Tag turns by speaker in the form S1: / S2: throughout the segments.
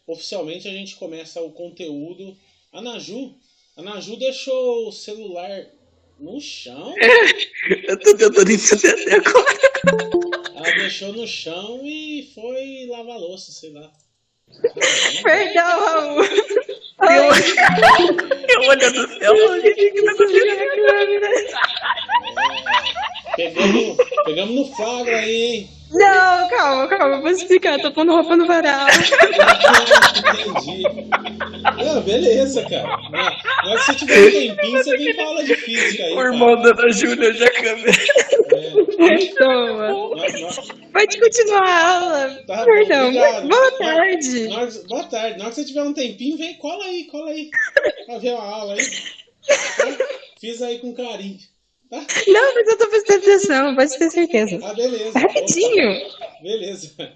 S1: oficialmente a gente começa o conteúdo. A Naju deixou o celular no chão.
S2: Eu tô tentando entender agora.
S1: Ela deixou no chão e foi lavar a louça, sei lá.
S3: Perdão, Raul.
S2: Eu olhando do céu, gente, que tá acontecendo?
S1: Pegamos no flagra aí, hein?
S3: Não, calma, vou explicar. Tô pondo roupa no varal.
S1: Entendi. Não, beleza, cara. Na hora que você tiver um tempinho, você vem pra aula de física aí.
S2: O irmão da Ana Júlia já câmera.
S3: Pode continuar a aula.
S1: Tá,
S3: Perdão.
S1: obrigado.
S3: Boa tarde.
S1: Boa tarde. Na hora que você tiver um tempinho, vem, cola aí. Pra ver a aula aí. Fiz aí com carinho. Tá?
S3: Não, mas eu tô prestando atenção, pode ter certeza.
S1: Ah, beleza.
S3: Rapidinho.
S1: Opa. Beleza.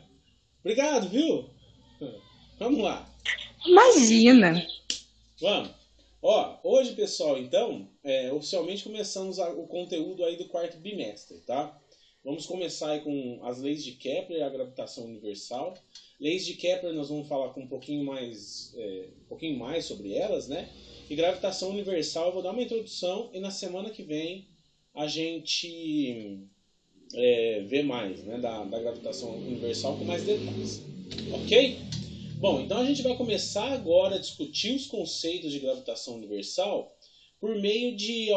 S1: Obrigado, viu? Vamos lá.
S3: Imagina.
S1: Vamos. Ó, hoje, pessoal, então, oficialmente começamos o conteúdo aí do quarto bimestre, tá? Vamos começar aí com as leis de Kepler e a gravitação universal. Leis de Kepler nós vamos falar com um pouquinho mais sobre elas, né? E gravitação universal eu vou dar uma introdução e na semana que vem a gente vê mais, né, da gravitação universal com mais detalhes. Ok? Bom, então a gente vai começar agora a discutir os conceitos de gravitação universal por meio de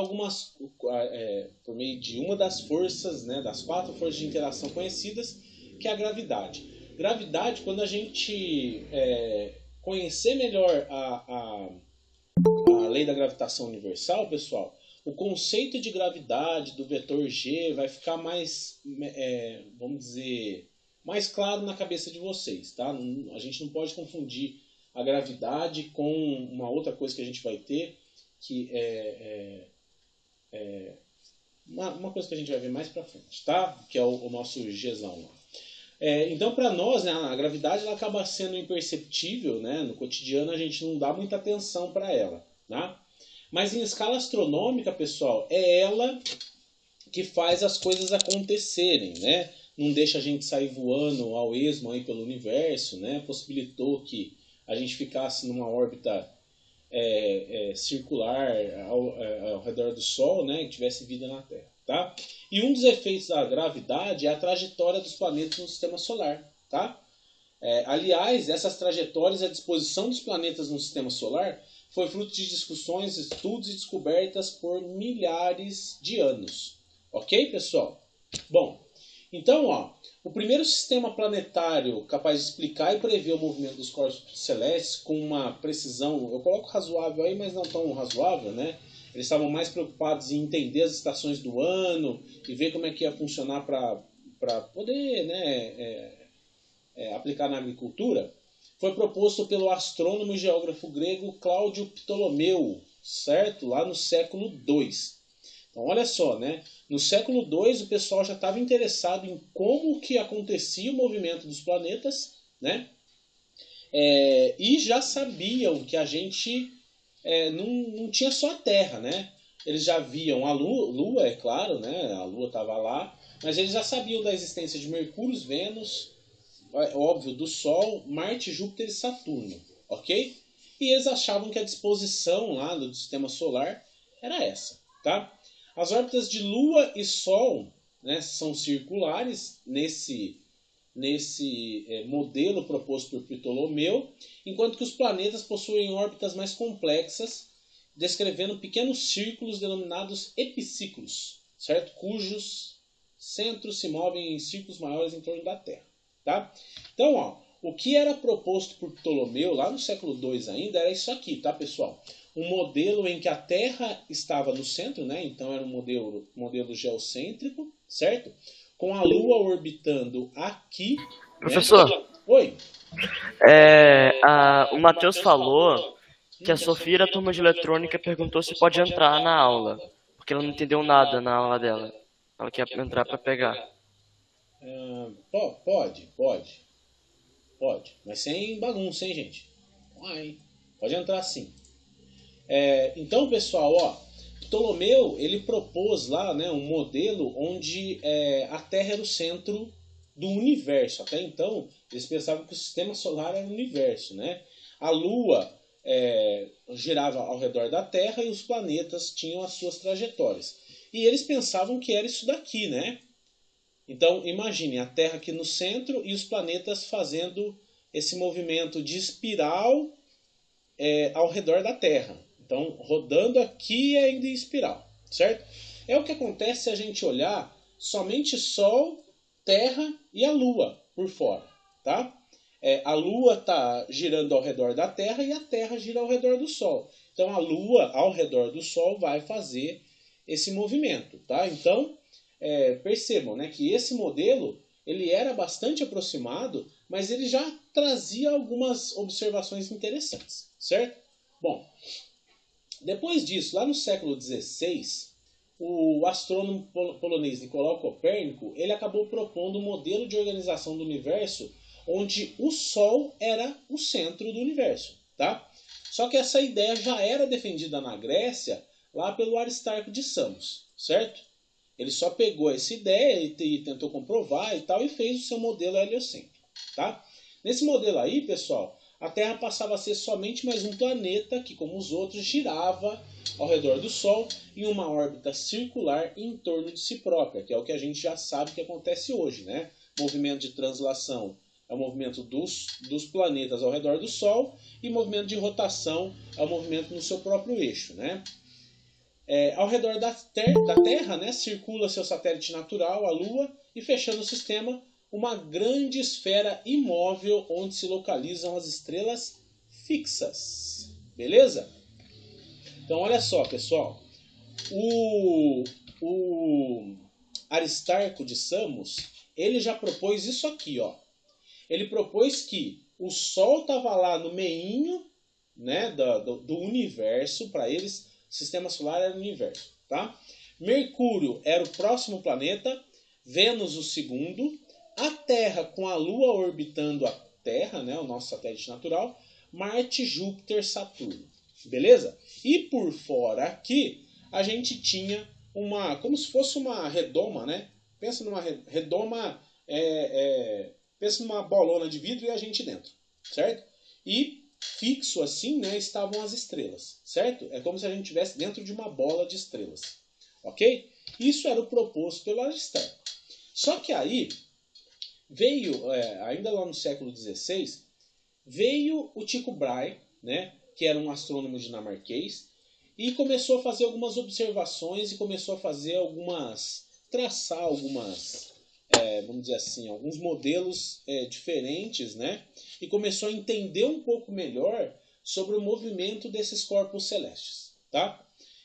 S1: por meio de uma das forças, né, das 4 forças de interação conhecidas, que é a gravidade. Gravidade, quando a gente conhecer melhor a lei da gravitação universal, pessoal, o conceito de gravidade do vetor G vai ficar mais, vamos dizer, mais claro na cabeça de vocês, tá? A gente não pode confundir a gravidade com uma outra coisa que a gente vai ter, que uma coisa que a gente vai ver mais pra frente, tá? Que é o nosso Gzão lá. Então, para nós, né, a gravidade ela acaba sendo imperceptível, né? No cotidiano a gente não dá muita atenção para ela, tá? Mas em escala astronômica, pessoal, é ela que faz as coisas acontecerem, né? Não deixa a gente sair voando ao esmo aí pelo universo, né? Possibilitou que a gente ficasse numa órbita circular ao redor do Sol, né? E tivesse vida na Terra, tá? E um dos efeitos da gravidade é a trajetória dos planetas no Sistema Solar, tá? Aliás, essas trajetórias e a disposição dos planetas no Sistema Solar foi fruto de discussões, estudos e descobertas por milhares de anos. Ok, pessoal? Bom, então, ó, o primeiro sistema planetário capaz de explicar e prever o movimento dos corpos celestes com uma precisão, eu coloco razoável aí, mas não tão razoável, né? Eles estavam mais preocupados em entender as estações do ano e ver como é que ia funcionar para poder, né, aplicar na agricultura. Foi proposto pelo astrônomo e geógrafo grego Cláudio Ptolomeu, certo? Lá no século II. Então, olha só, né? No século II, o pessoal já estava interessado em como que acontecia o movimento dos planetas, né? E já sabiam que a gente não tinha só a Terra, né? Eles já viam a Lua, é claro, né? A Lua estava lá, mas eles já sabiam da existência de Mercúrio, Vênus, óbvio, do Sol, Marte, Júpiter e Saturno, ok? E eles achavam que a disposição lá do Sistema Solar era essa, tá? As órbitas de Lua e Sol, né, são circulares nesse modelo proposto por Ptolomeu, enquanto que os planetas possuem órbitas mais complexas, descrevendo pequenos círculos denominados epiciclos, certo? Cujos centros se movem em círculos maiores em torno da Terra. Tá? Então, ó, o que era proposto por Ptolomeu lá no século II ainda era isso aqui, tá, pessoal? Um modelo em que a Terra estava no centro, né? Então era um modelo geocêntrico, certo? Com a Lua orbitando aqui.
S2: Professor,
S1: né? Oi.
S2: O Matheus falou que a Sofia da turma de eletrônica perguntou se pode entrar na aula, porque ela não entendeu nada na aula dela. Ela quer entrar para pegar.
S1: Pode. Mas sem bagunça, hein, gente? Pode entrar sim. Então, pessoal, ó, Ptolomeu ele propôs lá, né, um modelo onde a Terra era o centro do universo. Até então, eles pensavam que o sistema solar era o universo, né? A Lua girava ao redor da Terra e os planetas tinham as suas trajetórias. E eles pensavam que era isso daqui, né? Então, imagine a Terra aqui no centro e os planetas fazendo esse movimento de espiral ao redor da Terra. Então, rodando aqui e ainda em espiral, certo? É o que acontece se a gente olhar somente Sol, Terra e a Lua por fora, tá? A Lua está girando ao redor da Terra e a Terra gira ao redor do Sol. Então, a Lua ao redor do Sol vai fazer esse movimento, tá? Então, percebam, né, que esse modelo ele era bastante aproximado, mas ele já trazia algumas observações interessantes, certo? Bom, depois disso, lá no século XVI, o astrônomo polonês Nicolau Copérnico ele acabou propondo um modelo de organização do universo onde o Sol era o centro do universo, tá? Só que essa ideia já era defendida na Grécia lá pelo Aristarco de Samos, certo? Ele só pegou essa ideia e tentou comprovar e tal e fez o seu modelo heliocêntrico, tá? Nesse modelo aí, pessoal, a Terra passava a ser somente mais um planeta que, como os outros, girava ao redor do Sol em uma órbita circular em torno de si própria, que é o que a gente já sabe que acontece hoje, né? Movimento de translação é o movimento dos planetas ao redor do Sol e movimento de rotação é o movimento no seu próprio eixo, né? Ao redor da Terra, né, circula seu satélite natural, a Lua, e fechando o sistema, uma grande esfera imóvel onde se localizam as estrelas fixas. Beleza? Então, olha só, pessoal. O Aristarco de Samos, ele já propôs isso aqui, ó. Ele propôs que o Sol estava lá no meinho, né, do universo. Para eles, o sistema solar era o universo, tá? Mercúrio era o próximo planeta, Vênus o segundo, a Terra com a Lua orbitando a Terra, né, o nosso satélite natural, Marte, Júpiter, Saturno. Beleza? E por fora aqui, a gente tinha como se fosse uma redoma, né? Pensa numa redoma, pensa numa bolona de vidro e a gente dentro, certo? E fixo assim, né, estavam as estrelas, certo? É como se a gente estivesse dentro de uma bola de estrelas, ok? Isso era o proposto pelo Aristarco. Só que aí veio, ainda lá no século XVI, veio o Tycho Brahe, né, que era um astrônomo dinamarquês, e começou a fazer algumas observações e começou a fazer traçar algumas, vamos dizer assim, alguns modelos diferentes, né, e começou a entender um pouco melhor sobre o movimento desses corpos celestes, tá?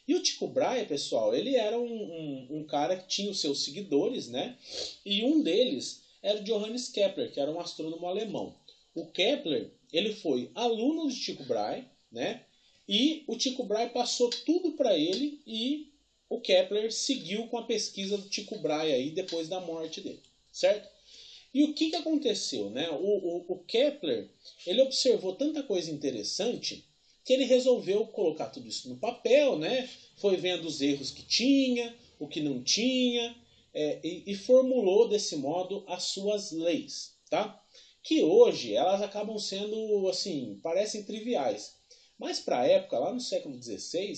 S1: E o Tycho Brahe, pessoal, ele era um cara que tinha os seus seguidores, né, e um deles era o Johannes Kepler, que era um astrônomo alemão. O Kepler, ele foi aluno de Tycho Brahe, né? E o Tycho Brahe passou tudo para ele e o Kepler seguiu com a pesquisa do Tycho Brahe aí depois da morte dele, certo? E o que aconteceu, né? O Kepler, ele observou tanta coisa interessante que ele resolveu colocar tudo isso no papel, né? Foi vendo os erros que tinha, o que não tinha, e formulou desse modo as suas leis, tá? Que hoje elas acabam sendo, assim, parecem triviais. Mas para a época, lá no século XVI,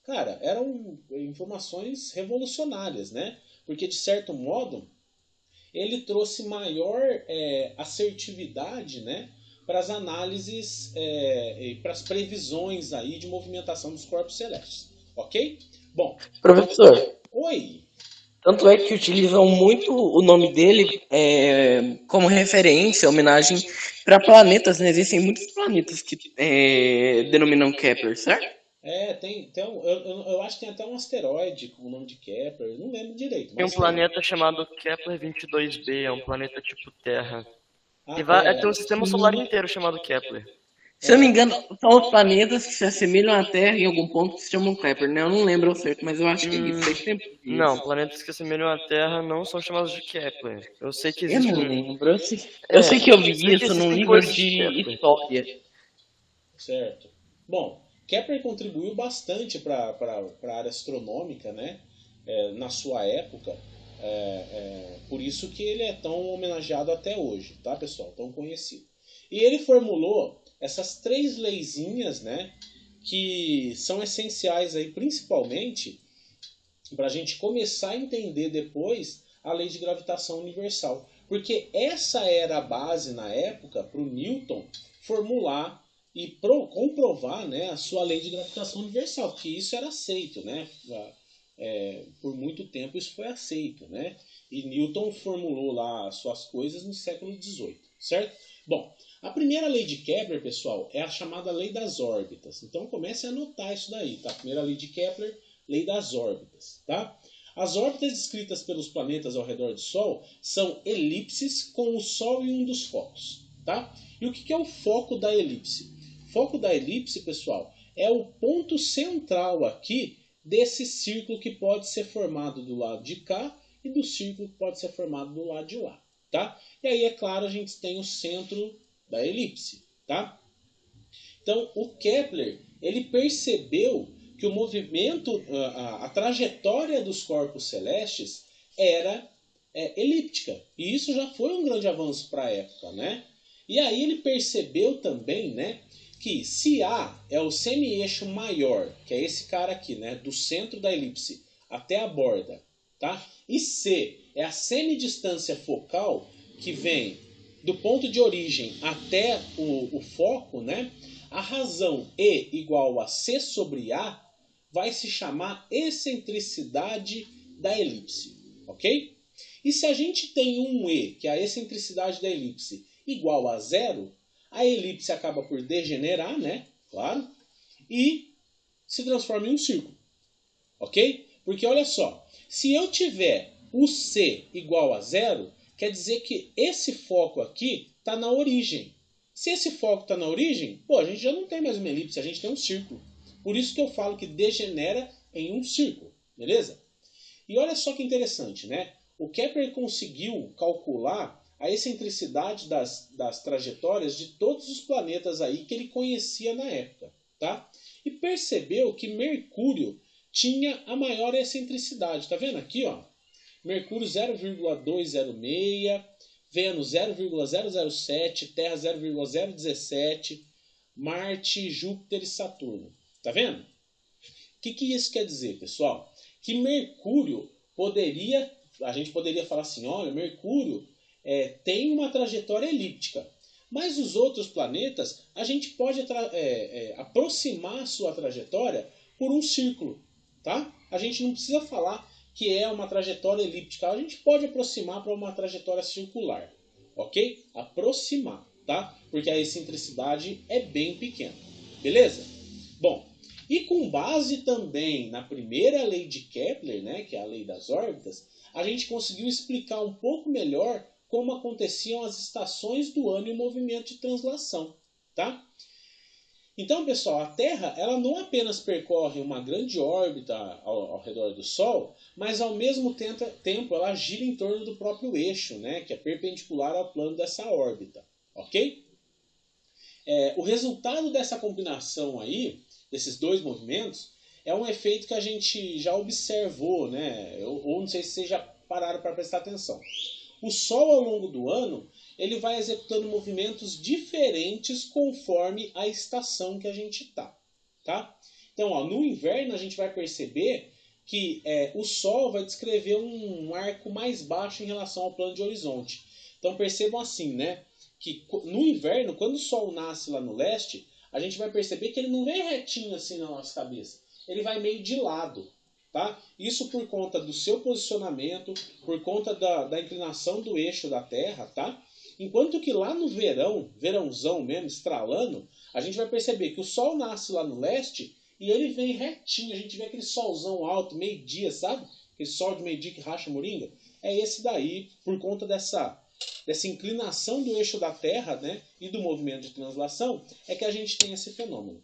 S1: cara, eram informações revolucionárias, né? Porque, de certo modo, ele trouxe maior assertividade, né, para as análises e para as previsões aí de movimentação dos corpos celestes. Ok? Bom.
S4: Professor.
S1: Oi.
S4: Tanto é que utilizam muito o nome dele como referência, homenagem para planetas, né? Existem muitos planetas que denominam Kepler, certo?
S1: Eu acho que tem até um asteroide com o nome de Kepler, não lembro direito.
S2: Tem um planeta chamado Kepler 22b, é um planeta tipo Terra. Tem um sistema solar inteiro chamado Kepler.
S4: Se eu não me engano, são os planetas que se assemelham à Terra em algum ponto que se chamam Kepler, né? Eu não lembro ao certo, mas eu acho que é isso. Faz tempo disso.
S2: Não, planetas que se assemelham à Terra não são chamados de Kepler. Eu sei que
S4: Eu
S2: existe.
S4: não lembro. Eu sei que eu vi isso num livro de história.
S1: Certo. Bom, Kepler contribuiu bastante para a área astronômica, né? Na sua época. Por isso que ele é tão homenageado até hoje, tá, pessoal? Tão conhecido. E ele formulou essas 3 leizinhas, né, que são essenciais aí, principalmente para a gente começar a entender depois a lei de gravitação universal. Porque essa era a base na época para o Newton formular e comprovar, né, a sua lei de gravitação universal, porque isso era aceito, né? Por muito tempo isso foi aceito, né? E Newton formulou lá as suas coisas no século XVIII, certo? Bom, a primeira lei de Kepler, pessoal, é a chamada lei das órbitas. Então comece a anotar isso daí, tá? A primeira lei de Kepler, lei das órbitas, tá? As órbitas descritas pelos planetas ao redor do Sol são elipses com o Sol em um dos focos, tá? E o que é o foco da elipse? O foco da elipse, pessoal, é o ponto central aqui desse círculo que pode ser formado do lado de cá e do círculo que pode ser formado do lado de lá, tá? E aí, é claro, a gente tem o centro da elipse, tá? Então, o Kepler, ele percebeu que o movimento, a trajetória dos corpos celestes era elíptica. E isso já foi um grande avanço para a época, né? E aí ele percebeu também, né, que se A é o semi-eixo maior, que é esse cara aqui, né, do centro da elipse até a borda, tá? E C é a semidistância focal, que vem do ponto de origem até o foco, né? A razão E igual a C sobre A vai se chamar excentricidade da elipse, ok? E se a gente tem um E, que é a excentricidade da elipse, igual a 0, a elipse acaba por degenerar, né? Claro. E se transforma em um círculo, ok? Porque olha só, se eu tiver o C igual a 0, quer dizer que esse foco aqui está na origem. Se esse foco está na origem, pô, a gente já não tem mais uma elipse, a gente tem um círculo. Por isso que eu falo que degenera em um círculo, beleza? E olha só que interessante, né? O Kepler conseguiu calcular a excentricidade das trajetórias de todos os planetas aí que ele conhecia na época, tá? E percebeu que Mercúrio tinha a maior excentricidade. Tá vendo aqui, ó? Mercúrio 0,206, Vênus 0,007, Terra 0,017, Marte, Júpiter e Saturno. Tá vendo? O que isso quer dizer, pessoal? Que Mercúrio poderia, a gente poderia falar assim, olha, Mercúrio tem uma trajetória elíptica, mas os outros planetas, a gente pode aproximar a sua trajetória por um círculo, tá? A gente não precisa falar que é uma trajetória elíptica, a gente pode aproximar para uma trajetória circular, ok? Aproximar, tá? Porque a excentricidade é bem pequena, beleza? Bom, e com base também na primeira lei de Kepler, né, que é a lei das órbitas, a gente conseguiu explicar um pouco melhor como aconteciam as estações do ano e o movimento de translação, tá? Então, pessoal, a Terra ela não apenas percorre uma grande órbita ao redor do Sol, mas ao mesmo tempo ela gira em torno do próprio eixo, né, que é perpendicular ao plano dessa órbita, ok? O resultado dessa combinação aí, desses dois movimentos, é um efeito que a gente já observou, né? Ou não sei se vocês já pararam para prestar atenção. O Sol, ao longo do ano, ele vai executando movimentos diferentes conforme a estação que a gente está, tá? Então, ó, no inverno a gente vai perceber que o Sol vai descrever um arco mais baixo em relação ao plano de horizonte. Então percebam assim, né? Que no inverno, quando o Sol nasce lá no leste, a gente vai perceber que ele não vem retinho assim na nossa cabeça. Ele vai meio de lado, tá? Isso por conta do seu posicionamento, por conta da inclinação do eixo da Terra, tá? Enquanto que lá no verão, verãozão mesmo, estralando, a gente vai perceber que o Sol nasce lá no leste e ele vem retinho. A gente vê aquele solzão alto, meio-dia, sabe? Aquele sol de meio-dia que racha a moringa. É esse daí, por conta dessa inclinação do eixo da Terra, né, e do movimento de translação, é que a gente tem esse fenômeno.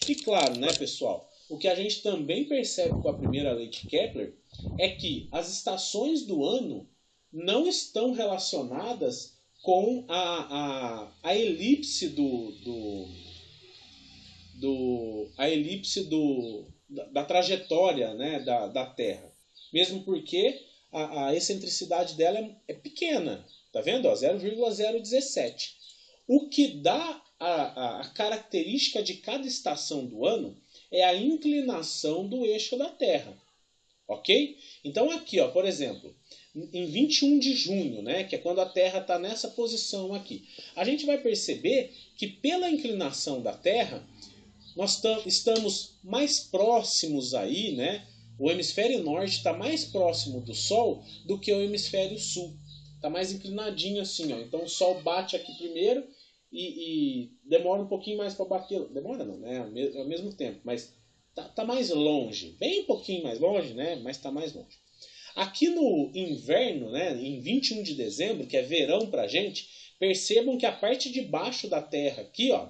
S1: E claro, né, pessoal, o que a gente também percebe com a primeira lei de Kepler é que as estações do ano não estão relacionadas com a elipse da trajetória, né, da Terra. Mesmo porque a excentricidade dela é pequena. Tá vendo? 0,017. O que dá a característica de cada estação do ano é a inclinação do eixo da Terra. Ok? Então aqui, ó, por exemplo, em 21 de junho, né, que é quando a Terra está nessa posição aqui, a gente vai perceber que pela inclinação da Terra, nós estamos mais próximos aí, né? O hemisfério norte está mais próximo do Sol do que o hemisfério sul. Está mais inclinadinho assim, ó. Então o Sol bate aqui primeiro e demora um pouquinho mais para bater. Demora não, né? Ao mesmo tempo, mas tá mais longe. Bem um pouquinho mais longe, né? Mas está mais longe. Aqui no inverno, né? Em 21 de dezembro, que é verão para a gente, percebam que a parte de baixo da Terra aqui, ó,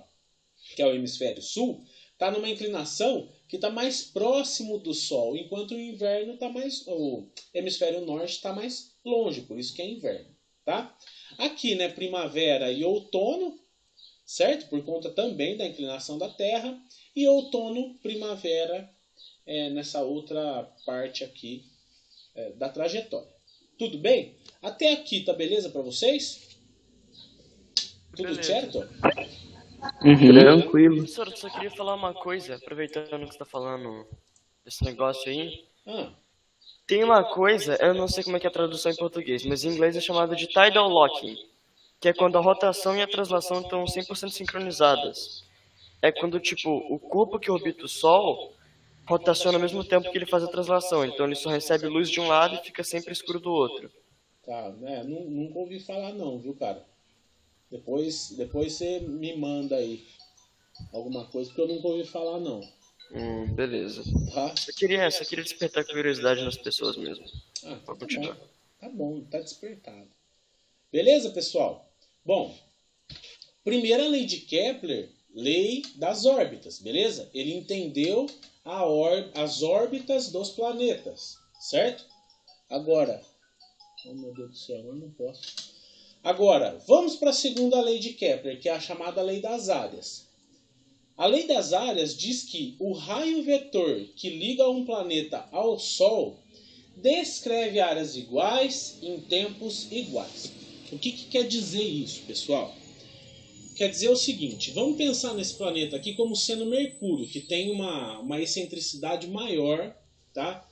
S1: que é o hemisfério sul, está numa inclinação que está mais próximo do Sol, enquanto o inverno tá mais, o hemisfério norte está mais longe, por isso que é inverno, tá? Aqui, né, primavera e outono, certo? Por conta também da inclinação da Terra, e outono, primavera, nessa outra parte aqui da trajetória. Tudo bem? Até aqui tá beleza para vocês? Tudo
S2: Beleza.
S1: certo?
S4: Tranquilo.
S2: Professor, eu só queria falar uma coisa, aproveitando que você está falando desse negócio aí.
S1: Ah,
S2: Tem uma coisa, eu não sei como é que é a tradução em português, mas em inglês é chamado de tidal locking, que é quando a rotação e a translação estão 100% sincronizadas. É quando, tipo, o corpo que orbita o Sol rotaciona ao mesmo tempo que ele faz a translação, então ele só recebe luz de um lado e fica sempre escuro do outro.
S1: tá, né? Nunca ouvi falar não, viu, cara? Depois você me manda aí alguma coisa, porque eu nunca ouvi falar não,
S2: Beleza.
S1: tá?
S2: Só queria despertar curiosidade nas pessoas mesmo.
S1: Ah,
S2: Pode
S1: tá
S2: continuar.
S1: bom. Tá bom, tá despertado. Beleza, pessoal? Bom, primeira lei de Kepler, lei das órbitas, beleza? Ele entendeu as órbitas dos planetas, certo? Agora, oh meu Deus do céu, eu não posso. Agora, vamos para a segunda lei de Kepler, que é a chamada lei das áreas. A lei das áreas diz que o raio vetor que liga um planeta ao Sol descreve áreas iguais em tempos iguais. O que quer dizer isso, pessoal? Quer dizer o seguinte, vamos pensar nesse planeta aqui como sendo Mercúrio, que tem uma excentricidade maior, tá?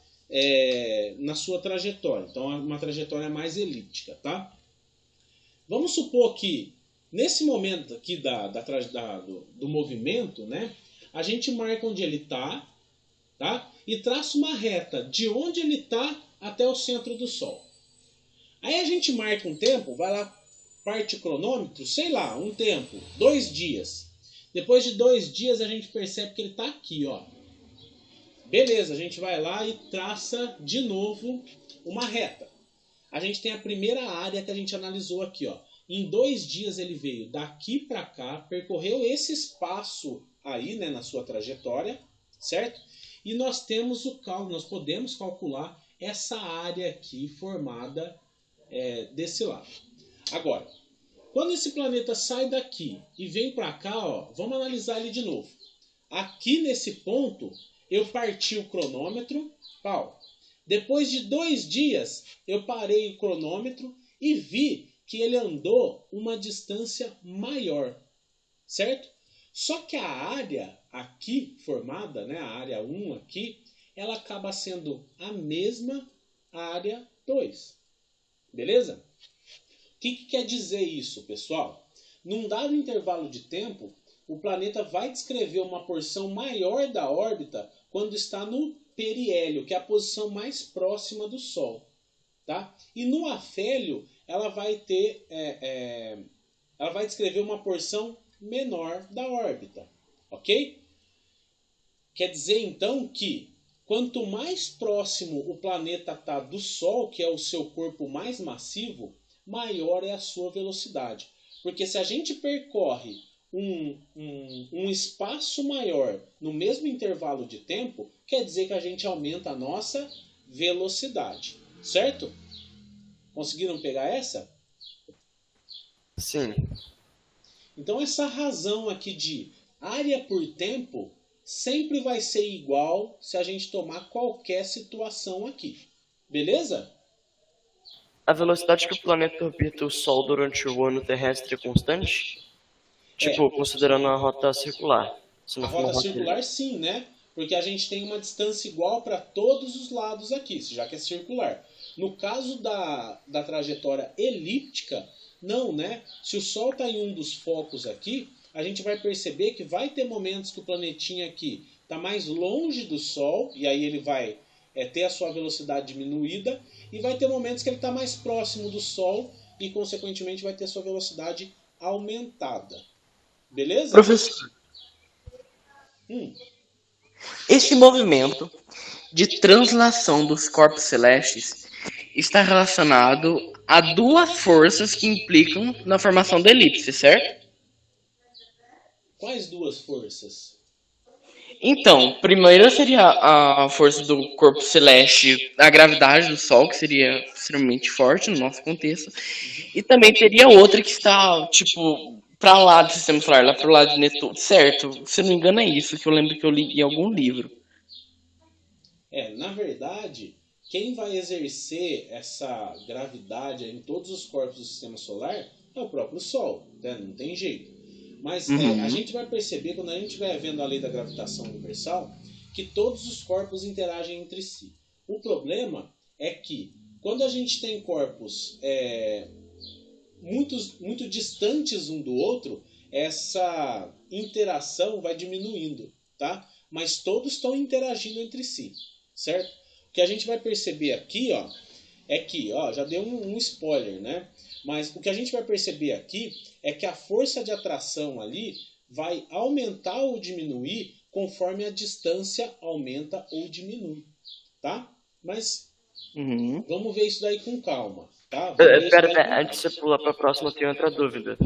S1: Na sua trajetória. Então, é uma trajetória mais elíptica, tá? Vamos supor que, nesse momento aqui do movimento, né, a gente marca onde ele está, tá? E traça uma reta de onde ele está até o centro do Sol. Aí a gente marca um tempo, vai lá, parte o cronômetro, sei lá, um tempo, 2 dias. Depois de 2 dias a gente percebe que ele está aqui, ó. Beleza, a gente vai lá e traça de novo uma reta. A gente tem a primeira área que a gente analisou aqui, ó. Em 2 dias ele veio daqui para cá, percorreu esse espaço aí, né, na sua trajetória, certo? E nós temos nós podemos calcular essa área aqui formada desse lado. Agora, quando esse planeta sai daqui e vem para cá, ó, vamos analisar ele de novo. Aqui nesse ponto, eu parti o cronômetro, pau. Depois de 2 dias, eu parei o cronômetro e vi que ele andou uma distância maior, certo? Só que a área aqui formada, né, a área 1 aqui, ela acaba sendo a mesma área 2. Beleza? O que quer dizer isso, pessoal? Num dado intervalo de tempo, o planeta vai descrever uma porção maior da órbita quando está no periélio, que é a posição mais próxima do Sol. Tá? E no afélio, ela vai descrever uma porção menor da órbita. Ok? Quer dizer, então, que quanto mais próximo o planeta está do Sol, que é o seu corpo mais massivo, maior é a sua velocidade. Porque se a gente percorre um espaço maior no mesmo intervalo de tempo, quer dizer que a gente aumenta a nossa velocidade. Certo? Conseguiram pegar essa?
S2: Sim.
S1: Então essa razão aqui de área por tempo sempre vai ser igual se a gente tomar qualquer situação aqui. Beleza?
S2: A velocidade que o planeta orbita o Sol durante o ano terrestre é constante? Tipo, considerando a rota circular. Se
S1: A
S2: não for uma
S1: rota
S2: rota
S1: circular sim, né? Porque a gente tem uma distância igual para todos os lados aqui, já que é circular. No caso da trajetória elíptica, não, né? Se o Sol está em um dos focos aqui, a gente vai perceber que vai ter momentos que o planetinha aqui está mais longe do Sol, e aí ele vai ter a sua velocidade diminuída, e vai ter momentos que ele está mais próximo do Sol e, consequentemente, vai ter a sua velocidade aumentada. Beleza?
S4: Professor, esse movimento de translação dos corpos celestes está relacionado a duas forças que implicam na formação da elipse, certo?
S1: Quais duas forças?
S4: Então, primeiro seria a força do corpo celeste, a gravidade do Sol, que seria extremamente forte no nosso contexto, e também teria outra que está, tipo, para lá do sistema solar, lá pro lado de Netuno, certo? Se eu não me engano é isso que eu lembro que eu li em algum livro.
S1: Na verdade, quem vai exercer essa gravidade em todos os corpos do sistema solar é o próprio Sol, né? Não tem jeito. Mas a gente vai perceber, quando a gente vai vendo a lei da gravitação universal, que todos os corpos interagem entre si. O problema é que, quando a gente tem corpos muito distantes um do outro, essa interação vai diminuindo, tá? Mas todos estão interagindo entre si, certo? O que a gente vai perceber aqui, é que, já deu um spoiler, né? Mas o que a gente vai perceber aqui é que a força de atração ali vai aumentar ou diminuir conforme a distância aumenta ou diminui, tá? Mas vamos ver isso daí com calma, tá?
S2: Pera, antes de você pular pra próxima, eu tenho outra dúvida.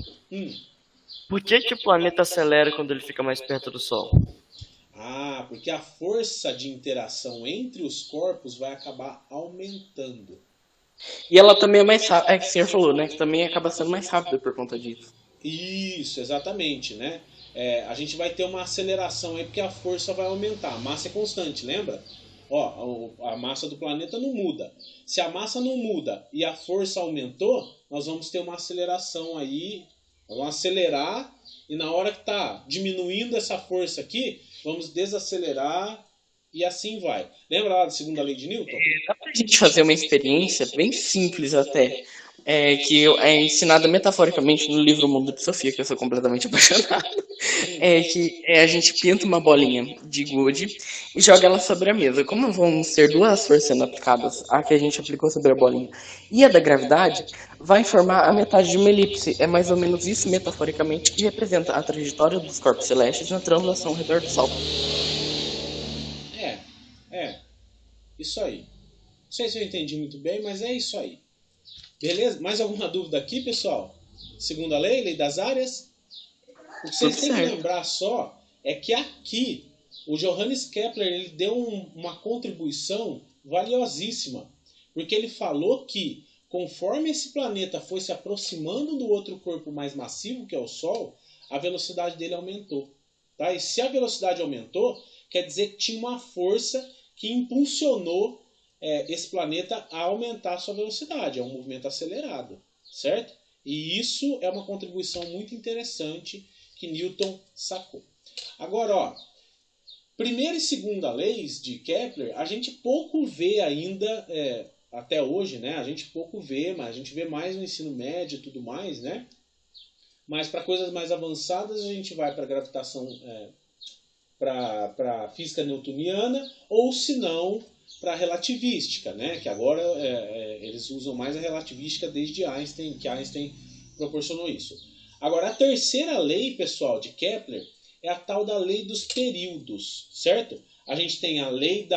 S2: Por que o planeta acelera quando ele fica mais perto do Sol?
S1: Porque a força de interação entre os corpos vai acabar aumentando.
S4: E ela também é mais rápida, é que o senhor falou, né? Que também acaba sendo mais rápida por conta disso.
S1: Isso, exatamente, né? A gente vai ter uma aceleração aí porque a força vai aumentar. A massa é constante, lembra? A massa do planeta não muda. Se a massa não muda e a força aumentou, nós vamos ter uma aceleração aí. Vamos acelerar e na hora que está diminuindo essa força aqui, vamos desacelerar e assim vai. Lembra lá da segunda lei de Newton?
S4: Dá pra gente fazer uma experiência bem simples até, que é ensinada metaforicamente no livro Mundo de Sofia, que eu sou completamente apaixonado. A gente pinta uma bolinha de gude e joga ela sobre a mesa. Como vão ser duas forças sendo aplicadas, a que a gente aplicou sobre a bolinha e a da gravidade, vai formar a metade de uma elipse. É mais ou menos isso, metaforicamente, que representa a trajetória dos corpos celestes na translação ao redor do Sol.
S1: Isso aí. Não sei se eu entendi muito bem, mas é isso aí. Beleza? Mais alguma dúvida aqui, pessoal? Segunda lei, lei das áreas? O que vocês têm que lembrar só é que aqui o Johannes Kepler ele deu uma contribuição valiosíssima, porque ele falou que conforme esse planeta foi se aproximando do outro corpo mais massivo, que é o Sol, a velocidade dele aumentou. Tá? E se a velocidade aumentou, quer dizer que tinha uma força que impulsionou esse planeta a aumentar a sua velocidade. É um movimento acelerado, certo? E isso é uma contribuição muito interessante que Newton sacou. Agora, primeira e segunda leis de Kepler, a gente pouco vê ainda, até hoje, né? A gente pouco vê, mas a gente vê mais no ensino médio e tudo mais, né? Mas para coisas mais avançadas, a gente vai para a gravitação, para a física newtoniana, ou se não, para a relativística, né? Que agora eles usam mais a relativística desde Einstein, que Einstein proporcionou isso. Agora, a terceira lei, pessoal, de Kepler, é a tal da lei dos períodos, certo? A gente tem a lei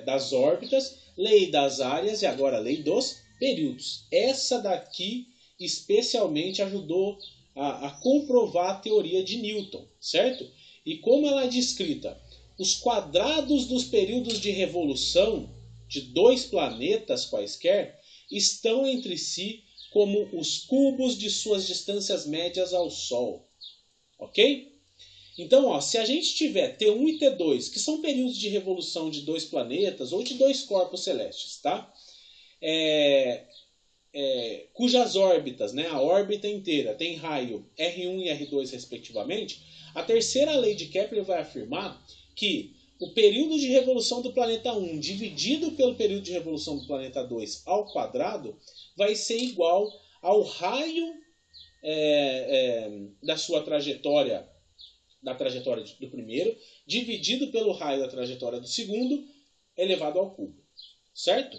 S1: das órbitas, lei das áreas e agora a lei dos períodos. Essa daqui especialmente ajudou a comprovar a teoria de Newton, certo? E como ela é descrita? Os quadrados dos períodos de revolução de dois planetas quaisquer estão entre si como os cubos de suas distâncias médias ao Sol. Ok? Então, se a gente tiver T1 e T2, que são períodos de revolução de dois planetas ou de dois corpos celestes, tá? cujas órbitas, né, a órbita inteira, tem raio R1 e R2 respectivamente, a terceira lei de Kepler vai afirmar que o período de revolução do planeta 1 dividido pelo período de revolução do planeta 2 ao quadrado vai ser igual ao raio da sua trajetória, da trajetória do primeiro, dividido pelo raio da trajetória do segundo, elevado ao cubo. Certo?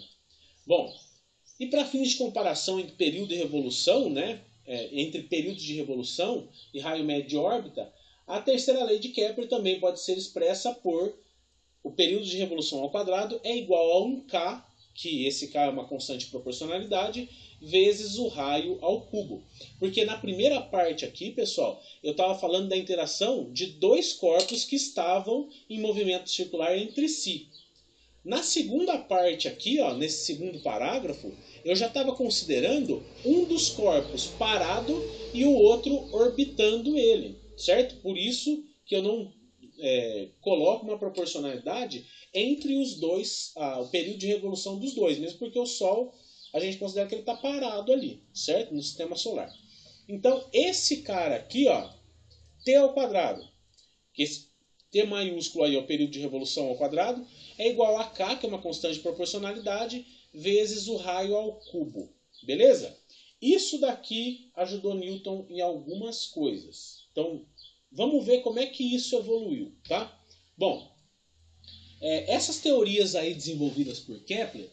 S1: Bom, e para fins de comparação entre período e revolução, né, entre períodos de revolução e raio médio de órbita, a terceira lei de Kepler também pode ser expressa por o período de revolução ao quadrado é igual a 1K, que esse K é uma constante de proporcionalidade, vezes o raio ao cubo. Porque na primeira parte aqui, pessoal, eu estava falando da interação de dois corpos que estavam em movimento circular entre si. Na segunda parte aqui, ó, nesse segundo parágrafo, eu já estava considerando um dos corpos parado e o outro orbitando ele, certo? Por isso que eu não coloco uma proporcionalidade entre os dois, o período de revolução dos dois, mesmo porque o Sol, a gente considera que ele está parado ali, certo? No sistema solar. Então, esse cara aqui, ó, T ao quadrado, que esse T maiúsculo aí é o período de revolução ao quadrado, é igual a K, que é uma constante de proporcionalidade, vezes o raio ao cubo. Beleza? Isso daqui ajudou Newton em algumas coisas. Então, vamos ver como é que isso evoluiu, tá? Bom, essas teorias aí desenvolvidas por Kepler,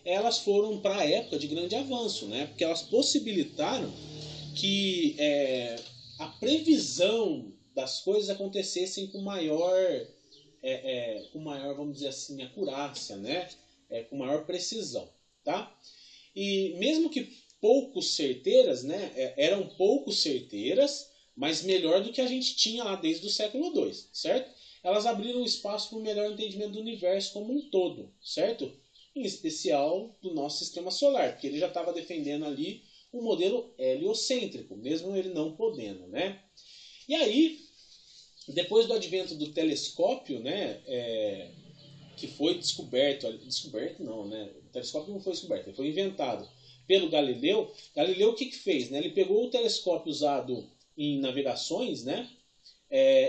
S1: elas foram para a época de grande avanço, né? Porque elas possibilitaram que a previsão das coisas acontecessem com maior, vamos dizer assim, acurácia, né? Com maior precisão, tá? E mesmo que pouco certeiras, né? Eram pouco certeiras, mas melhor do que a gente tinha lá desde o século II, certo? Elas abriram espaço para um melhor entendimento do universo como um todo, certo? Em especial do nosso sistema solar, porque ele já estava defendendo ali o modelo heliocêntrico, mesmo ele não podendo, né? E aí, depois do advento do telescópio, né, que foi descoberto não, né? O telescópio não foi descoberto, ele foi inventado pelo Galileu. Galileu o que fez? Né? Ele pegou o telescópio usado em navegações, né,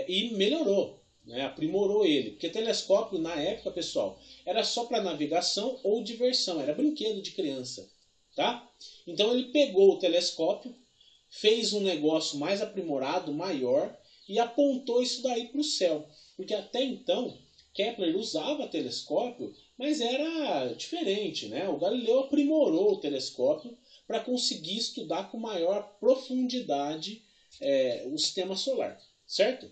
S1: e melhorou, né, aprimorou ele. Porque telescópio, na época, pessoal, era só para navegação ou diversão, era brinquedo de criança. Tá? Então ele pegou o telescópio, fez um negócio mais aprimorado, maior, e apontou isso daí para o céu. Porque até então, Kepler usava telescópio, mas era diferente, né? O Galileu aprimorou o telescópio para conseguir estudar com maior profundidade o sistema solar, certo?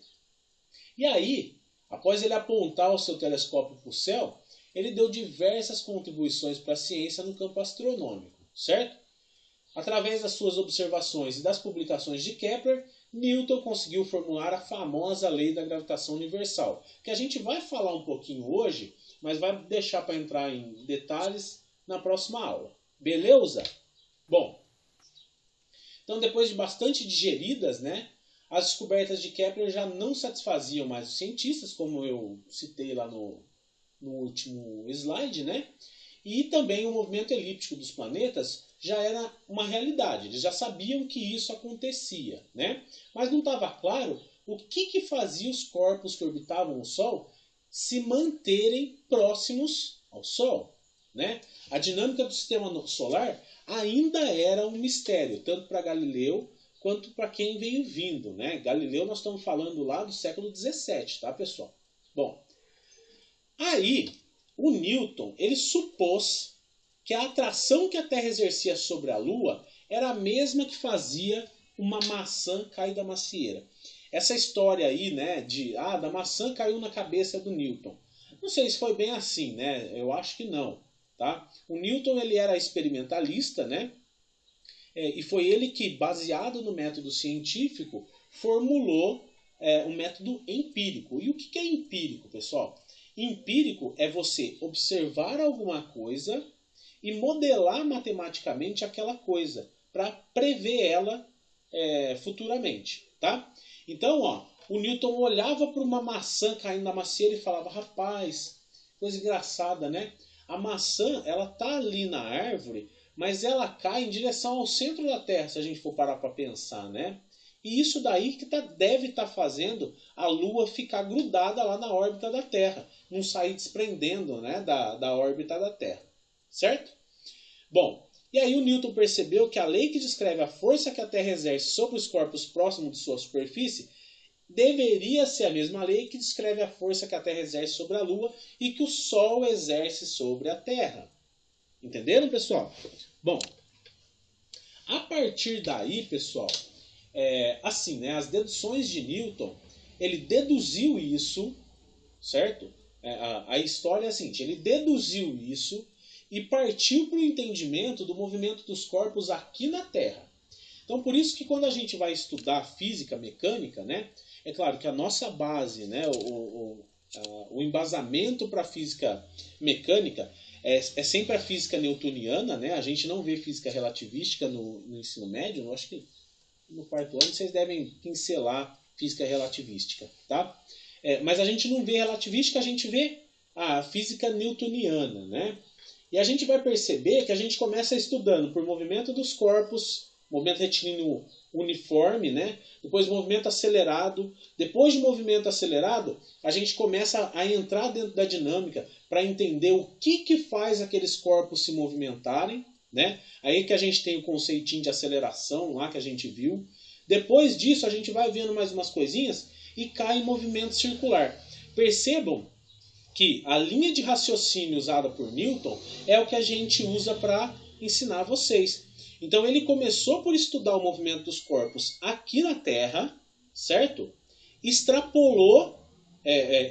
S1: E aí, após ele apontar o seu telescópio para o céu, ele deu diversas contribuições para a ciência no campo astronômico, certo? Através das suas observações e das publicações de Kepler, Newton conseguiu formular a famosa lei da gravitação universal, que a gente vai falar um pouquinho hoje, mas vai deixar para entrar em detalhes na próxima aula. Beleza? Bom, então depois de bastante digeridas, né, as descobertas de Kepler já não satisfaziam mais os cientistas, como eu citei lá no último slide, né? E também o movimento elíptico dos planetas já era uma realidade. Eles já sabiam que isso acontecia, né? Mas não estava claro o que fazia os corpos que orbitavam o Sol se manterem próximos ao Sol, né? A dinâmica do sistema solar ainda era um mistério, tanto para Galileu quanto para quem veio vindo, né? Galileu nós estamos falando lá do século XVII, tá, pessoal? Bom, aí o Newton, ele supôs que a atração que a Terra exercia sobre a Lua era a mesma que fazia uma maçã cair da macieira. Essa história aí, né, da maçã caiu na cabeça do Newton. Não sei se foi bem assim, né? Eu acho que não, tá? O Newton, ele era experimentalista, né? E foi ele que, baseado no método científico, formulou um método empírico. E o que é empírico, pessoal? Empírico é você observar alguma coisa e modelar matematicamente aquela coisa para prever ela futuramente, tá? Então, ó, o Newton olhava para uma maçã caindo na macieira e falava: rapaz, coisa engraçada, né? A maçã, ela tá ali na árvore, mas ela cai em direção ao centro da Terra, se a gente for parar para pensar, né? E isso daí que deve estar fazendo a Lua ficar grudada lá na órbita da Terra, não sair desprendendo, né, da órbita da Terra, certo? Bom, e aí o Newton percebeu que a lei que descreve a força que a Terra exerce sobre os corpos próximos de sua superfície deveria ser a mesma lei que descreve a força que a Terra exerce sobre a Lua e que o Sol exerce sobre a Terra. Entenderam, pessoal? Bom, a partir daí, pessoal, assim, né, as deduções de Newton, ele deduziu isso, certo? A história é a seguinte, ele deduziu isso e partiu para o entendimento do movimento dos corpos aqui na Terra. Então, por isso que quando a gente vai estudar física mecânica, né, é claro que a nossa base, né, o embasamento para a física mecânica é sempre a física newtoniana, né? A gente não vê física relativística no ensino médio, eu acho que no quarto ano vocês devem pincelar física relativística, tá? Mas a gente não vê relativística, a gente vê a física newtoniana, né? E a gente vai perceber que a gente começa estudando por movimento dos corpos, movimento retilíneo uniforme, né? Depois movimento acelerado. Depois de movimento acelerado, a gente começa a entrar dentro da dinâmica para entender o que faz aqueles corpos se movimentarem, né? Aí que a gente tem o conceitinho de aceleração lá que a gente viu. Depois disso, a gente vai vendo mais umas coisinhas e cai em movimento circular. Percebam que a linha de raciocínio usada por Newton é o que a gente usa para ensinar vocês. Então ele começou por estudar o movimento dos corpos aqui na Terra, certo? Extrapolou,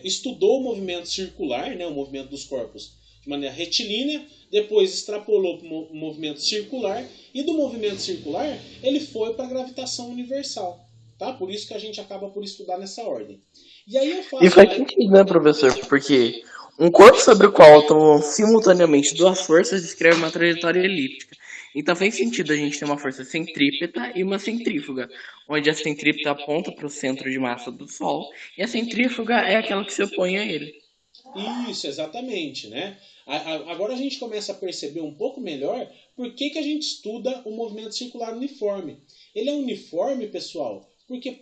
S1: estudou o movimento circular, né, o movimento dos corpos de maneira retilínea, depois extrapolou para o movimento circular, e do movimento circular ele foi para a gravitação universal. Tá? Por isso que a gente acaba por estudar nessa ordem. E aí eu faço...
S4: E faz sentido, né, professor? Porque um corpo sobre o qual atuam simultaneamente duas forças descreve uma trajetória elíptica. Então faz sentido a gente ter uma força centrípeta e uma centrífuga, onde a centrípeta aponta para o centro de massa do Sol e a centrífuga é aquela que se opõe a ele.
S1: Isso, exatamente, né? Agora a gente começa a perceber um pouco melhor por que a gente estuda o movimento circular uniforme. Ele é uniforme, pessoal, porque,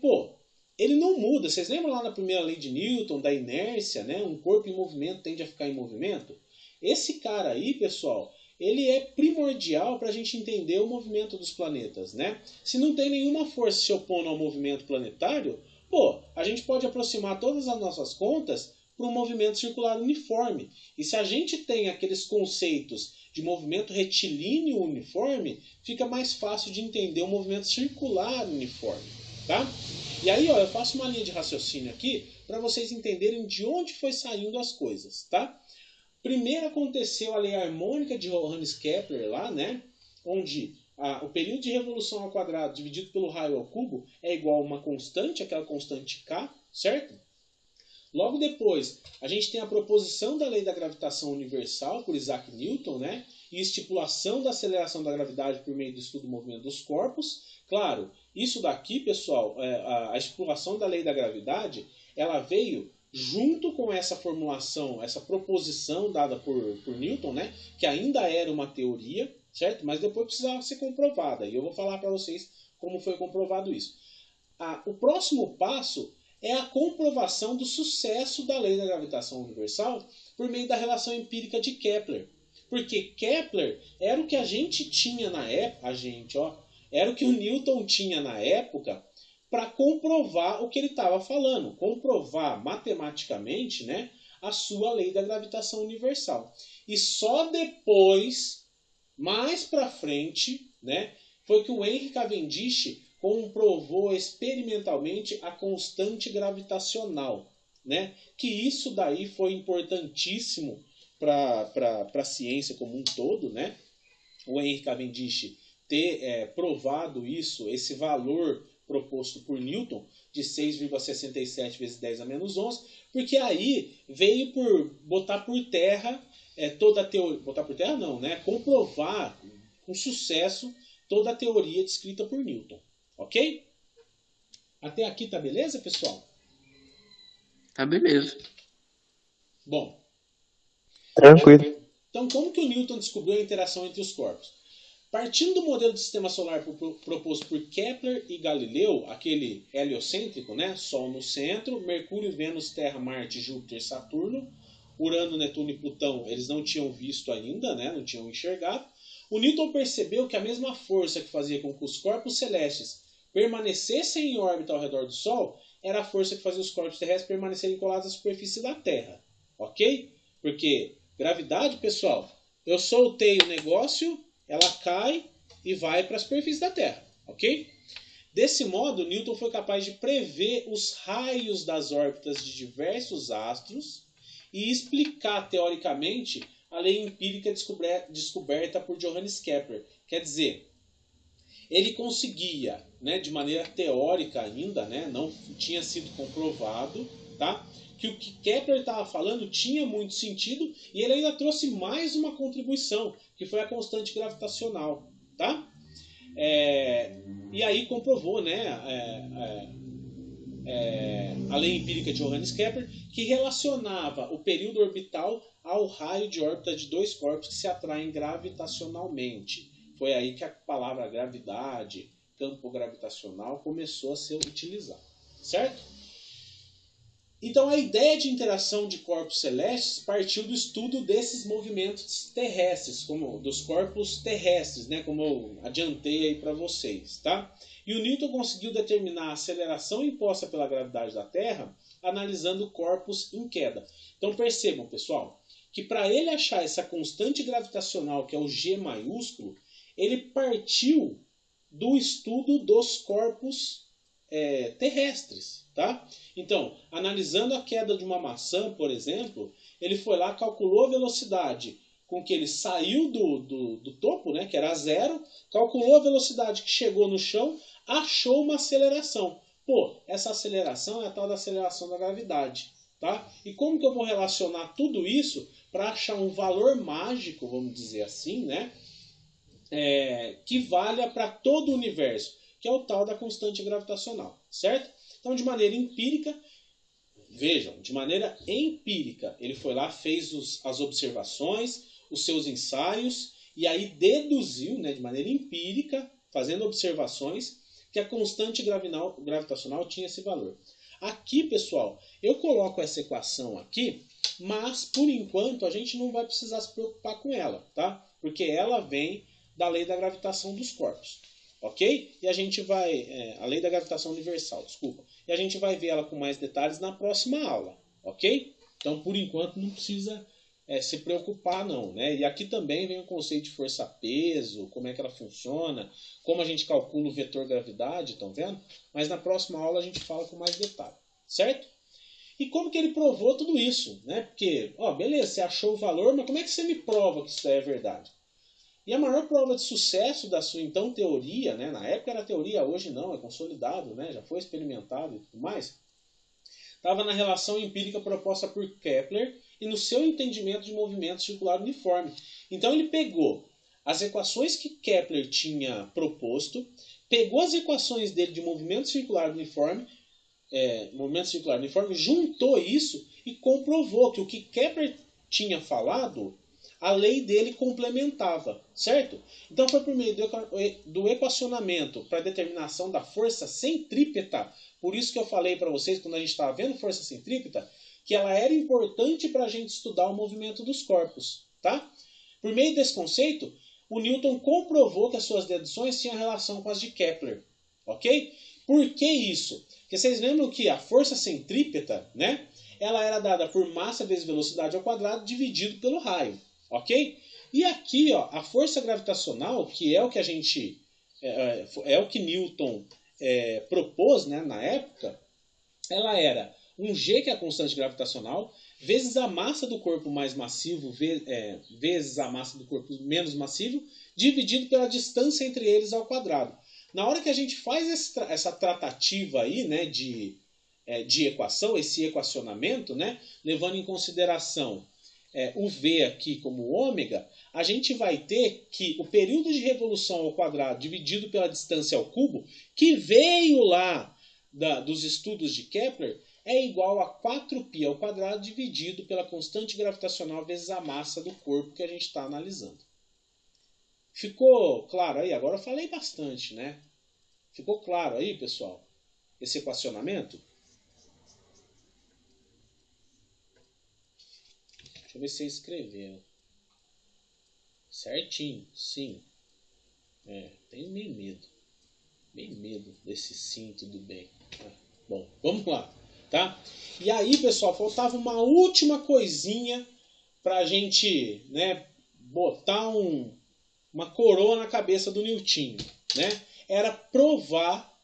S1: ele não muda. Vocês lembram lá na primeira lei de Newton, da inércia, né? Um corpo em movimento tende a ficar em movimento? Esse cara aí, pessoal, ele é primordial para a gente entender o movimento dos planetas, né? Se não tem nenhuma força se opondo ao movimento planetário, a gente pode aproximar todas as nossas contas para um movimento circular uniforme. E se a gente tem aqueles conceitos de movimento retilíneo uniforme, fica mais fácil de entender o movimento circular uniforme, tá? E aí, eu faço uma linha de raciocínio aqui para vocês entenderem de onde foi saindo as coisas, tá? Primeiro aconteceu a lei harmônica de Johannes Kepler lá, né? Onde o período de revolução ao quadrado dividido pelo raio ao cubo é igual a uma constante, aquela constante K, certo? Logo depois, a gente tem a proposição da lei da gravitação universal por Isaac Newton, né? E estipulação da aceleração da gravidade por meio do estudo do movimento dos corpos. Claro, isso daqui, pessoal, a estipulação da lei da gravidade, ela veio junto com essa formulação, essa proposição dada por Newton, né? Que ainda era uma teoria, certo? Mas depois precisava ser comprovada. E eu vou falar para vocês como foi comprovado isso. O próximo passo é a comprovação do sucesso da lei da gravitação universal por meio da relação empírica de Kepler. Porque Kepler era o que a gente tinha na época, era o que o Newton tinha na época para comprovar o que ele estava falando, comprovar matematicamente, né, a sua lei da gravitação universal. E só depois, mais para frente, né, foi que o Henry Cavendish comprovou experimentalmente a constante gravitacional, né? Que isso daí foi importantíssimo para a ciência como um todo, né? O Henry Cavendish ter provado isso, esse valor proposto por Newton de 6,67 vezes 10 a menos 11, porque aí veio por botar por terra toda a teoria, botar por terra não, né? Comprovar com sucesso toda a teoria descrita por Newton. Ok? Até aqui tá beleza, pessoal?
S4: Tá beleza.
S1: Bom.
S2: Tranquilo.
S1: Então, como que o Newton descobriu a interação entre os corpos? Partindo do modelo de sistema solar proposto por Kepler e Galileu, aquele heliocêntrico, né? Sol no centro, Mercúrio, Vênus, Terra, Marte, Júpiter, Saturno, Urano, Netuno e Plutão eles não tinham visto ainda, né? Não tinham enxergado. O Newton percebeu que a mesma força que fazia com que os corpos celestes permanecessem em órbita ao redor do Sol era a força que fazia os corpos terrestres permanecerem colados à superfície da Terra. Ok? Porque gravidade, pessoal, eu soltei o negócio, ela cai e vai para a superfície da Terra. Ok? Desse modo, Newton foi capaz de prever os raios das órbitas de diversos astros e explicar, teoricamente, a lei empírica descoberta por Johannes Kepler. Quer dizer, ele conseguia, né, de maneira teórica ainda, né, não tinha sido comprovado, tá, que o que Kepler estava falando tinha muito sentido, e ele ainda trouxe mais uma contribuição, que foi a constante gravitacional. Tá? E aí comprovou, né, a lei empírica de Johannes Kepler, que relacionava o período orbital ao raio de órbita de dois corpos que se atraem gravitacionalmente. Foi aí que a palavra gravidade, campo gravitacional, começou a ser utilizada. Certo? Então a ideia de interação de corpos celestes partiu do estudo desses movimentos terrestres, como dos corpos terrestres, né, como eu adiantei aí para vocês, tá? E o Newton conseguiu determinar a aceleração imposta pela gravidade da Terra analisando corpos em queda. Então percebam, pessoal, que para ele achar essa constante gravitacional, que é o G maiúsculo, ele partiu do estudo dos corpos terrestres. Tá? Então, analisando a queda de uma maçã, por exemplo, ele foi lá, calculou a velocidade com que ele saiu do topo, né, que era zero, calculou a velocidade que chegou no chão, achou uma aceleração. Pô, essa aceleração é a tal da aceleração da gravidade. Tá? E como que eu vou relacionar tudo isso para achar um valor mágico, vamos dizer assim, né, que valha para todo o universo, que é o tal da constante gravitacional, certo? Então, de maneira empírica, vejam, de maneira empírica, ele foi lá, fez as observações, os seus ensaios, e aí deduziu, né, de maneira empírica, fazendo observações, que a constante gravitacional tinha esse valor. Aqui, pessoal, eu coloco essa equação aqui, mas, por enquanto, a gente não vai precisar se preocupar com ela, tá? Porque ela vem da lei da gravitação dos corpos. Ok? E a gente vai... a lei da gravitação universal, desculpa. E a gente vai ver ela com mais detalhes na próxima aula. Ok? Então, por enquanto, não precisa se preocupar, não. Né? E aqui também vem o conceito de força-peso, como é que ela funciona, como a gente calcula o vetor gravidade, estão vendo? Mas na próxima aula a gente fala com mais detalhe. Certo? E como que ele provou tudo isso? Né? Porque, beleza, você achou o valor, mas como é que você me prova que isso é verdade? E a maior prova de sucesso da sua, então, teoria, né, na época era teoria, hoje não, é consolidado, né, já foi experimentado e tudo mais, estava na relação empírica proposta por Kepler e no seu entendimento de movimento circular uniforme. Então ele pegou as equações que Kepler tinha proposto, pegou as equações dele de movimento circular uniforme, juntou isso e comprovou que o que Kepler tinha falado, a lei dele complementava, certo? Então foi por meio do equacionamento para a determinação da força centrípeta, por isso que eu falei para vocês, quando a gente estava vendo força centrípeta, que ela era importante para a gente estudar o movimento dos corpos, tá? Por meio desse conceito, o Newton comprovou que as suas deduções tinham relação com as de Kepler, ok? Por que isso? Porque vocês lembram que a força centrípeta, né, ela era dada por massa vezes velocidade ao quadrado dividido pelo raio. Ok? E aqui, a força gravitacional, que é o que a gente é o que Newton propôs, né, na época, ela era um G, que é a constante gravitacional, vezes a massa do corpo mais massivo, vezes a massa do corpo menos massivo, dividido pela distância entre eles ao quadrado. Na hora que a gente faz essa tratativa aí, né, de equação, esse equacionamento, né, levando em consideração o V aqui como ômega, a gente vai ter que o período de revolução ao quadrado dividido pela distância ao cubo, que veio lá dos estudos de Kepler, é igual a 4π ao quadrado dividido pela constante gravitacional vezes a massa do corpo que a gente está analisando. Ficou claro aí? Agora eu falei bastante, né? Ficou claro aí, pessoal? Esse equacionamento? Deixa eu ver se vocês escreveram. Certinho, sim. Tenho meio medo. Meio medo desse sim, tudo bem. Bom, vamos lá, tá? E aí, pessoal, faltava uma última coisinha pra gente, né, botar uma coroa na cabeça do Newton, né? Era provar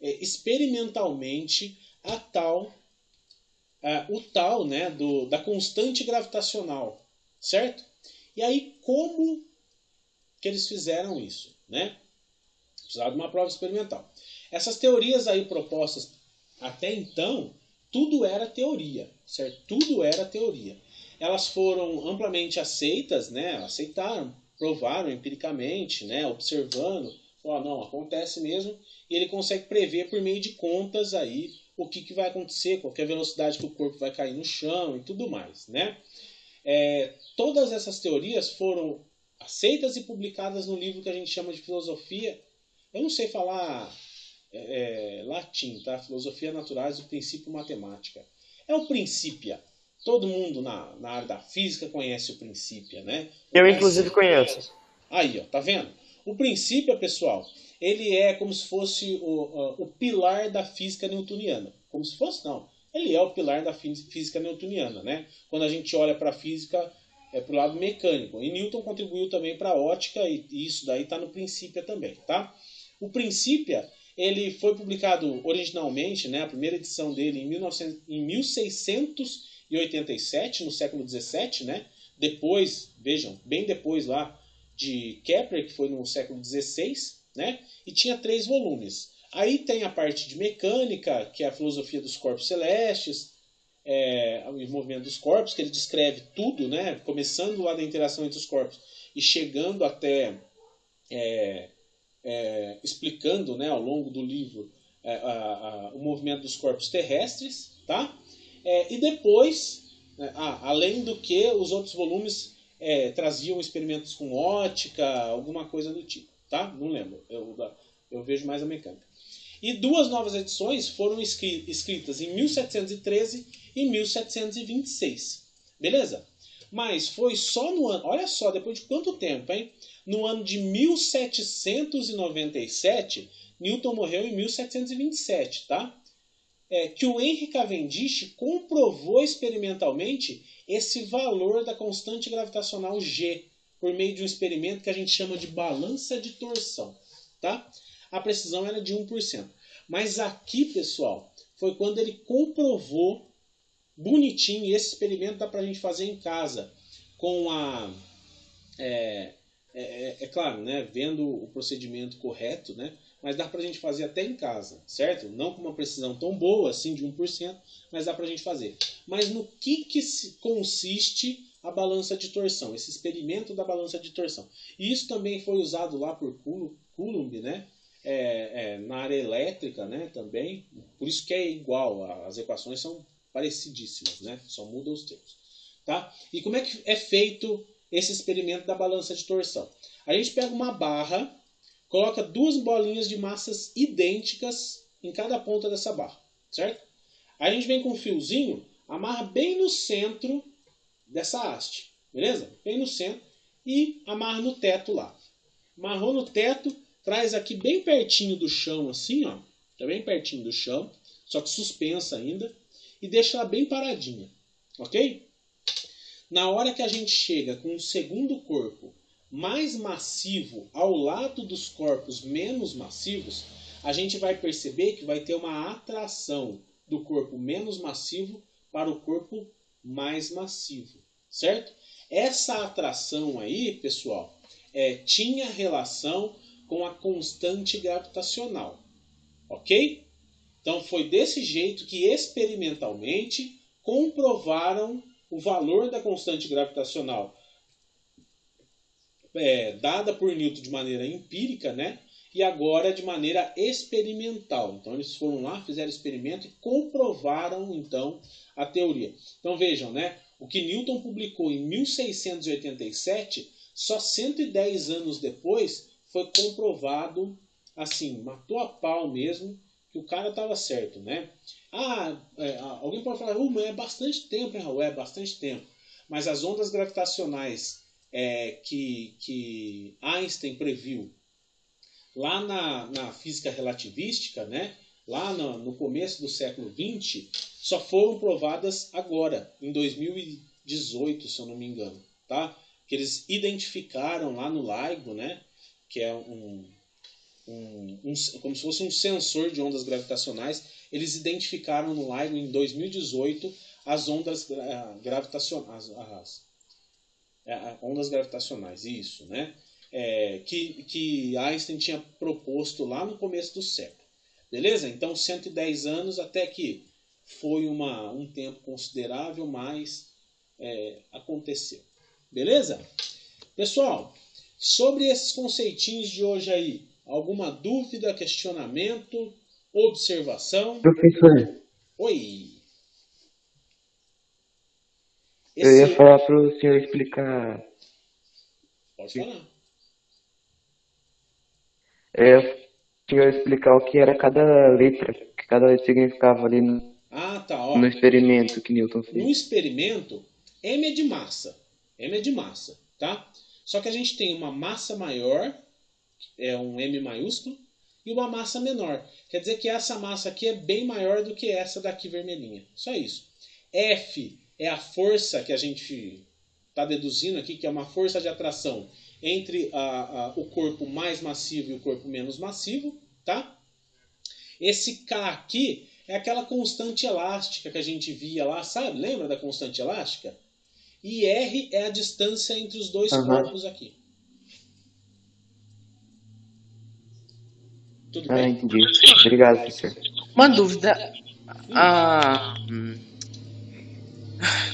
S1: experimentalmente o tal, né, da constante gravitacional, certo? E aí, como que eles fizeram isso, né? Precisaram de uma prova experimental. Essas teorias aí propostas até então, tudo era teoria, certo? Tudo era teoria. Elas foram amplamente aceitas, né? Aceitaram, provaram empiricamente, né? Observando, não, acontece mesmo, e ele consegue prever por meio de contas aí o que vai acontecer, qual é a velocidade que o corpo vai cair no chão e tudo mais, né? Todas essas teorias foram aceitas e publicadas no livro que a gente chama de filosofia. Eu não sei falar latim, tá? Filosofia Naturais do Princípio Matemática. É o Principia. Todo mundo na área da física conhece o Principia, né?
S2: Eu, inclusive, conheço.
S1: Aí, ó, tá vendo? O Principia, pessoal, ele é como se fosse o pilar da física newtoniana. Como se fosse, não. Ele é o pilar da física newtoniana, né? Quando a gente olha para a física, para o lado mecânico. E Newton contribuiu também para a ótica, e isso daí está no Principia também, tá? O Principia, ele foi publicado originalmente, né, a primeira edição dele em 1687, no século XVII, né? Depois, vejam, bem depois lá de Kepler, que foi no século XVI, né? E tinha 3 volumes. Aí tem a parte de mecânica, que é a filosofia dos corpos celestes, o movimento dos corpos, que ele descreve tudo, né? Começando lá da interação entre os corpos e chegando até explicando, né, ao longo do livro o movimento dos corpos terrestres, tá? E depois, além do que, os outros volumes traziam experimentos com ótica, alguma coisa do tipo, tá? Não lembro, eu vejo mais a mecânica. E 2 novas edições foram escritas em 1713 e 1726, beleza? Mas foi só no ano, olha só, depois de quanto tempo, hein? No ano de 1797, Newton morreu em 1727, tá? Que o Henry Cavendish comprovou experimentalmente esse valor da constante gravitacional G, por meio de um experimento que a gente chama de balança de torção, tá? A precisão era de 1%. Mas aqui, pessoal, foi quando ele comprovou bonitinho, e esse experimento dá pra gente fazer em casa, com claro, né, vendo o procedimento correto, né, mas dá pra gente fazer até em casa, certo? Não com uma precisão tão boa, assim, de 1%, mas dá pra gente fazer. Mas no que consiste a balança de torção, esse experimento da balança de torção? E isso também foi usado lá por Coulomb, né, na área elétrica, né, também, por isso que é igual, as equações são parecidíssimas, né, só mudam os termos. Tá? E como é que é feito esse experimento da balança de torção? A gente pega uma barra, coloca 2 bolinhas de massas idênticas em cada ponta dessa barra, certo? Aí a gente vem com um fiozinho, amarra bem no centro dessa haste, beleza? Bem no centro, e amarra no teto lá. Amarrou no teto, traz aqui bem pertinho do chão, assim, ó, tá bem pertinho do chão, só que suspensa ainda, e deixa ela bem paradinha, ok? Na hora que a gente chega com um segundo corpo mais massivo ao lado dos corpos menos massivos, a gente vai perceber que vai ter uma atração do corpo menos massivo para o corpo mais massivo, certo? Essa atração aí, pessoal, tinha relação com a constante gravitacional, ok? Então foi desse jeito que experimentalmente comprovaram o valor da constante gravitacional dada por Newton de maneira empírica, né? E agora de maneira experimental. Então eles foram lá, fizeram experimento e comprovaram então a teoria. Então vejam, né? O que Newton publicou em 1687 Só 110 anos depois foi comprovado, assim, matou a pau mesmo, que o cara estava certo, né? Alguém pode falar, mas é bastante tempo, hein, Raul? É bastante tempo. Mas as ondas gravitacionais que Einstein previu lá na física relativística, né? Lá no começo do século XX, só foram provadas agora, em 2018, se eu não me engano, tá? Que eles identificaram lá no LIGO, né? Que é como se fosse um sensor de ondas gravitacionais. Eles identificaram no LIGO em 2018 as ondas gravitacionais, ondas gravitacionais, isso, né? Que Einstein tinha proposto lá no começo do século. Beleza? Então, 110 anos até que foi um tempo considerável, mas aconteceu. Beleza? Pessoal, sobre esses conceitinhos de hoje aí, alguma dúvida, questionamento, observação?
S5: Professor,
S1: Oi!
S5: eu ia falar para o senhor explicar.
S1: Pode falar.
S5: O senhor explicar o que era cada letra, que cada letra significava ali
S1: Tá, ó.
S5: no experimento que Newton
S1: No
S5: fez.
S1: experimento, M é de massa. M é de massa, tá? Só que a gente tem uma massa maior, é um M maiúsculo, e uma massa menor. Quer dizer que essa massa aqui é bem maior do que essa daqui vermelhinha. Só isso. F é a força que a gente está deduzindo aqui, que é uma força de atração entre o corpo mais massivo e o corpo menos massivo, tá? Esse K aqui é aquela constante elástica que a gente via lá, sabe? Lembra da constante elástica? E R é a distância entre os dois corpos aqui. Tudo bem?
S5: Entendi. Obrigado, professor.
S4: Uma dúvida. A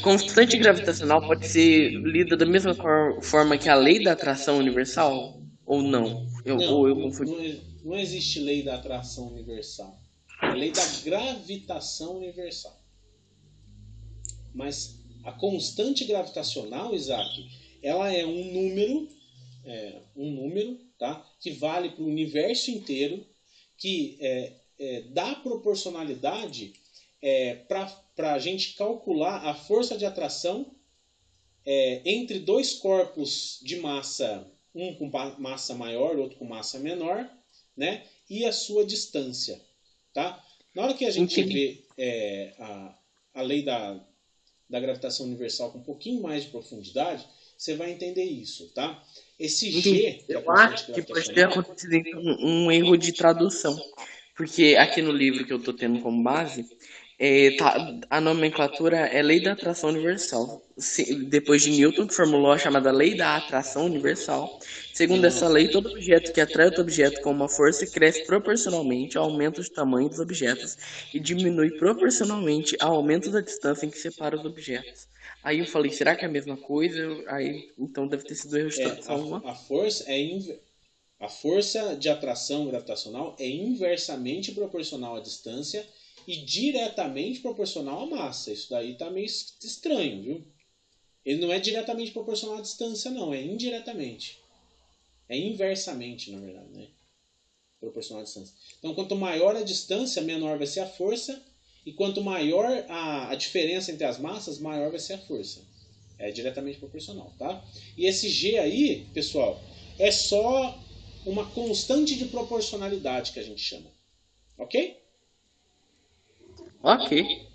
S4: constante gravitacional pode ser lida da mesma forma que a lei da atração universal? Ou não? Eu confundi.
S1: Não existe lei da atração universal. É lei da gravitação universal. Mas a constante gravitacional, Isaac, ela é um número, tá? Que vale para o universo inteiro, que dá proporcionalidade para a gente calcular a força de atração entre dois corpos de massa, um com massa maior, outro com massa menor, né? E a sua distância, tá? Na hora que a gente vê a lei da gravitação universal com um pouquinho mais de profundidade, você vai entender isso, tá? Esse G...
S4: Eu acho que pode ter acontecido então, um erro de tradução. Porque aqui no livro que eu estou tendo como base, a nomenclatura é Lei da Atração Universal. Depois de Newton, que formulou a chamada Lei da Atração Universal. Segundo essa lei, todo objeto que atrai outro objeto com uma força cresce proporcionalmente ao aumento do tamanho dos objetos e diminui proporcionalmente ao aumento da distância em que separa os objetos. Aí eu falei, será que é a mesma coisa? Então deve ter sido erro de tradução.
S1: A força de atração gravitacional é inversamente proporcional à distância e diretamente proporcional à massa. Isso daí tá meio estranho, viu? Ele não é diretamente proporcional à distância, não. É indiretamente. É inversamente, na verdade, né? Proporcional à distância. Então, quanto maior a distância, menor vai ser a força. E quanto maior a diferença entre as massas, maior vai ser a força. É diretamente proporcional, tá? E esse G aí, pessoal, é só uma constante de proporcionalidade que a gente chama. Ok?
S4: Ok.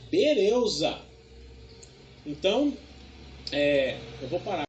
S1: Beleza! Então, eu vou parar.